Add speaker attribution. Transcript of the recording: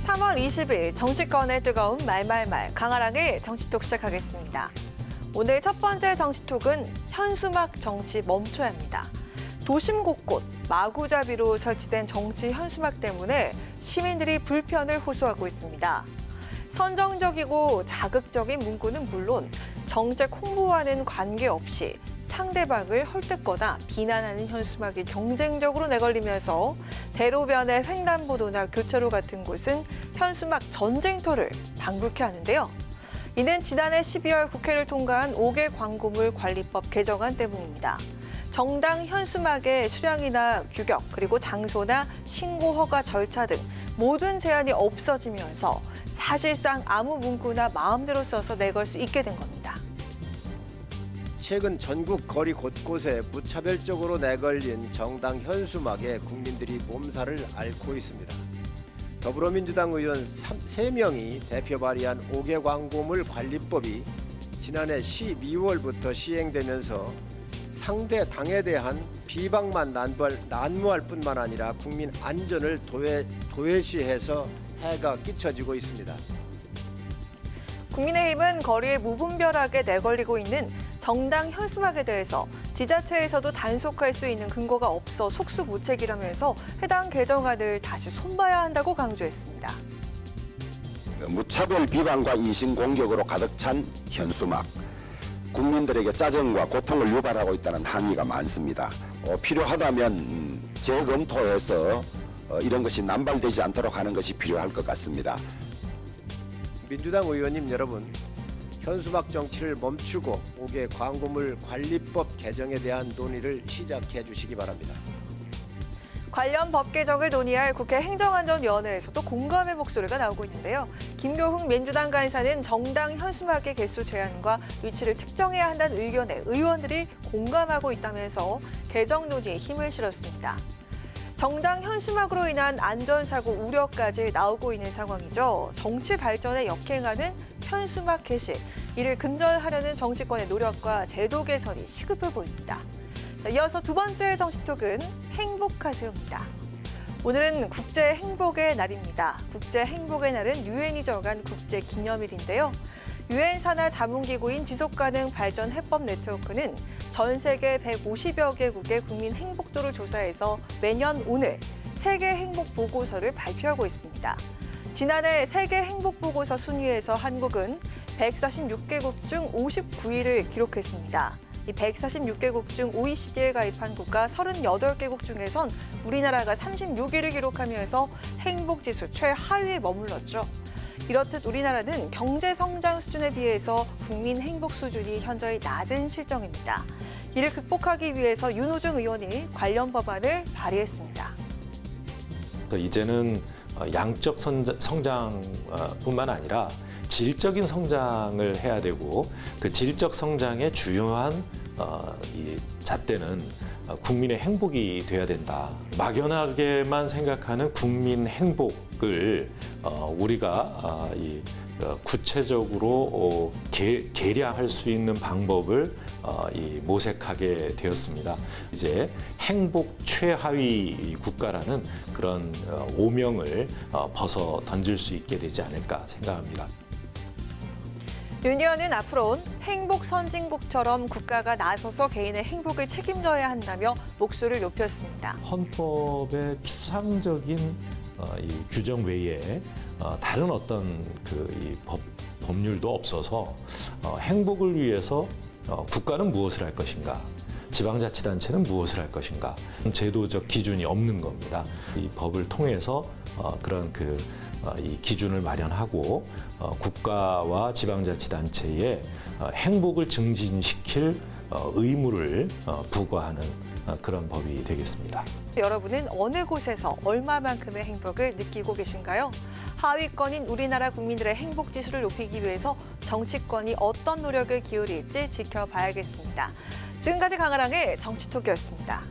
Speaker 1: 3월 20일 정치권의 뜨거운 말말말 강아랑의 정치톡 시작하겠습니다. 오늘 첫 번째 정치톡은 현수막 정치 멈춰야 합니다. 도심 곳곳 마구잡이로 설치된 정치 현수막 때문에 시민들이 불편을 호소하고 있습니다. 선정적이고 자극적인 문구는 물론 정책 홍보와는 관계없이 상대방을 헐뜯거나 비난하는 현수막이 경쟁적으로 내걸리면서 대로변의 횡단보도나 교차로 같은 곳은 현수막 전쟁터를 방불케 하는데요. 이는 지난해 12월 국회를 통과한 5개 광고물 관리법 개정안 때문입니다. 정당 현수막의 수량이나 규격, 그리고 장소나 신고 허가 절차 등 모든 제한이 없어지면서 사실상 아무 문구나 마음대로 써서 내걸 수 있게 된 겁니다.
Speaker 2: 최근 전국 거리 곳곳에 무차별적으로 내걸린 정당 현수막에 국민들이 몸살을 앓고 있습니다. 더불어민주당 의원 3명이 대표 발의한 5개 광고물 관리법이 지난해 12월부터 시행되면서 상대 당에 대한 비방만 난무할 뿐만 아니라 국민 안전을 도외시해서 해가 끼쳐지고 있습니다.
Speaker 1: 국민의힘은 거리에 무분별하게 내걸리고 있는 정당 현수막에 대해서 지자체에서도 단속할 수 있는 근거가 없어 속수무책이라면서 해당 개정안을 다시 손봐야 한다고 강조했습니다.
Speaker 3: 무차별 비방과 인신공격으로 가득 찬 현수막. 국민들에게 짜증과 고통을 유발하고 있다는 항의가 많습니다. 필요하다면 재검토해서 이런 것이 남발되지 않도록 하는 것이 필요할 것 같습니다.
Speaker 2: 민주당 의원님 여러분, 현수막 정치를 멈추고 5개 광고물 관리법 개정에 대한 논의를 시작해 주시기 바랍니다.
Speaker 1: 관련 법 개정을 논의할 국회 행정안전위원회에서도 공감의 목소리가 나오고 있는데요. 김교훈 민주당 간사는 정당 현수막의 개수 제한과 위치를 특정해야 한다는 의견에 의원들이 공감하고 있다면서 개정 논의에 힘을 실었습니다. 정당 현수막으로 인한 안전사고 우려까지 나오고 있는 상황이죠. 정치 발전에 역행하는 현수막 게시, 이를 근절하려는 정치권의 노력과 제도 개선이 시급해 보입니다. 이어서 두 번째 정치톡은 행복하세요입니다. 오늘은 국제 행복의 날입니다. 국제 행복의 날은 유엔이 정한 국제 기념일인데요. 유엔 산하 자문기구인 지속가능 발전 해법 네트워크는 전 세계 150여 개국의 국민 행복도를 조사해서 매년 오늘 세계 행복 보고서를 발표하고 있습니다. 지난해 세계 행복 보고서 순위에서 한국은 146개국 중 59위를 기록했습니다. 이 146개국 중 OECD에 가입한 국가 38개국 중에선 우리나라가 36위를 기록하면서 행복지수 최하위에 머물렀죠. 이렇듯 우리나라는 경제 성장 수준에 비해서 국민 행복 수준이 현저히 낮은 실정입니다. 이를 극복하기 위해서 윤호중 의원이 관련 법안을 발의했습니다.
Speaker 4: 이제는 양적 성장뿐만 아니라 질적인 성장을 해야 되고, 그 질적 성장의 주요한 이 잣대는 국민의 행복이 돼야 된다. 막연하게만 생각하는 국민 행복을 우리가 구체적으로 계량할 수 있는 방법을 모색하게 되었습니다. 이제 행복 최하위 국가라는 그런 오명을 벗어 던질 수 있게 되지 않을까 생각합니다.
Speaker 1: 윤 의원은 앞으로는 행복 선진국처럼 국가가 나서서 개인의 행복을 책임져야 한다며 목소리를 높였습니다.
Speaker 4: 헌법의 추상적인 이 규정 외에 다른 어떤 법률도 없어서 행복을 위해서 국가는 무엇을 할 것인가, 지방자치단체는 무엇을 할 것인가, 제도적 기준이 없는 겁니다. 이 법을 통해서 그런 이 기준을 마련하고 국가와 지방자치단체의 행복을 증진시킬 의무를 부과하는 그런 법이 되겠습니다.
Speaker 1: 여러분은 어느 곳에서 얼마만큼의 행복을 느끼고 계신가요? 하위권인 우리나라 국민들의 행복 지수를 높이기 위해서 정치권이 어떤 노력을 기울일지 지켜봐야겠습니다. 지금까지 강아랑의 정치톡이었습니다.